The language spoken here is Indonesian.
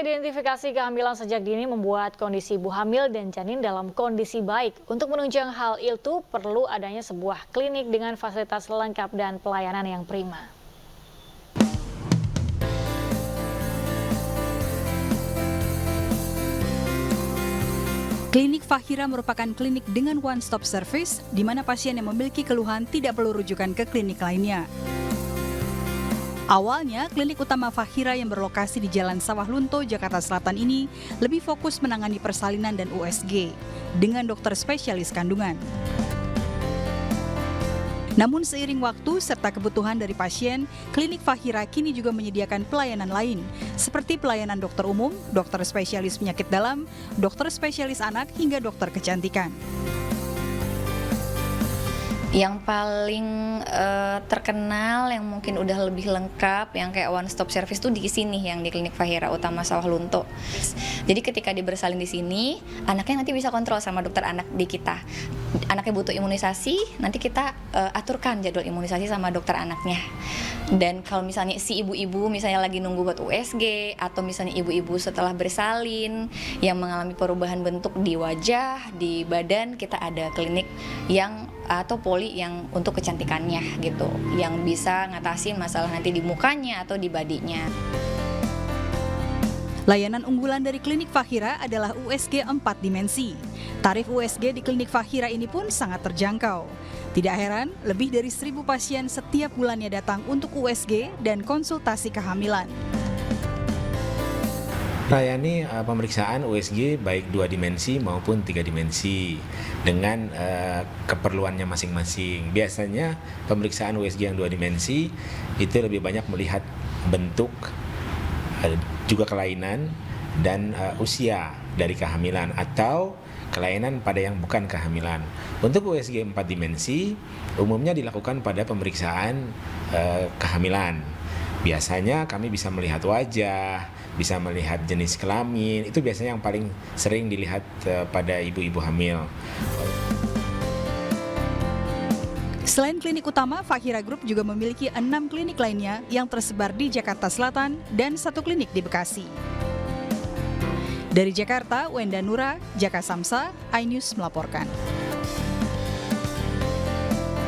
Mengidentifikasi kehamilan sejak dini membuat kondisi ibu hamil dan janin dalam kondisi baik. Untuk menunjang hal itu perlu adanya sebuah klinik dengan fasilitas lengkap dan pelayanan yang prima. Klinik Fahira merupakan klinik dengan one-stop service, di mana pasien yang memiliki keluhan tidak perlu rujukan ke klinik lainnya. Awalnya, klinik utama Fahira yang berlokasi di Jalan Sawah Lunto, Jakarta Selatan ini lebih fokus menangani persalinan dan USG dengan dokter spesialis kandungan. Namun seiring waktu serta kebutuhan dari pasien, klinik Fahira kini juga menyediakan pelayanan lain, seperti pelayanan dokter umum, dokter spesialis penyakit dalam, dokter spesialis anak, hingga dokter kecantikan. Yang paling terkenal, yang mungkin udah lebih lengkap, yang kayak one stop service tuh di sini, yang di klinik Fahira utama Sawah Lunto. Jadi ketika dia bersalin di sini, anaknya nanti bisa kontrol sama dokter anak di kita. Anaknya butuh imunisasi, nanti kita aturkan jadwal imunisasi sama dokter anaknya. Dan kalau misalnya si ibu-ibu misalnya lagi nunggu buat USG, atau misalnya ibu-ibu setelah bersalin yang mengalami perubahan bentuk di wajah, di badan, kita ada klinik yang atau poli yang untuk kecantikannya gitu, yang bisa ngatasin masalah nanti di mukanya atau di badinya. Layanan unggulan dari klinik Fahira adalah USG 4 dimensi. Tarif USG di klinik Fahira ini pun sangat terjangkau. Tidak heran, lebih dari 1.000 pasien setiap bulannya datang untuk USG dan konsultasi kehamilan. Layani pemeriksaan USG baik 2 dimensi maupun 3 dimensi dengan keperluannya masing-masing. Biasanya pemeriksaan USG yang 2 dimensi itu lebih banyak melihat bentuk, juga kelainan dan usia dari kehamilan atau kelainan pada yang bukan kehamilan. Untuk USG 4 dimensi umumnya dilakukan pada pemeriksaan kehamilan. Biasanya kami bisa melihat wajah, bisa melihat jenis kelamin, itu biasanya yang paling sering dilihat pada ibu-ibu hamil. Selain klinik utama, Fahira Group juga memiliki 6 klinik lainnya yang tersebar di Jakarta Selatan dan 1 klinik di Bekasi. Dari Jakarta, Wenda Nura, Jaka Samsa, iNews melaporkan.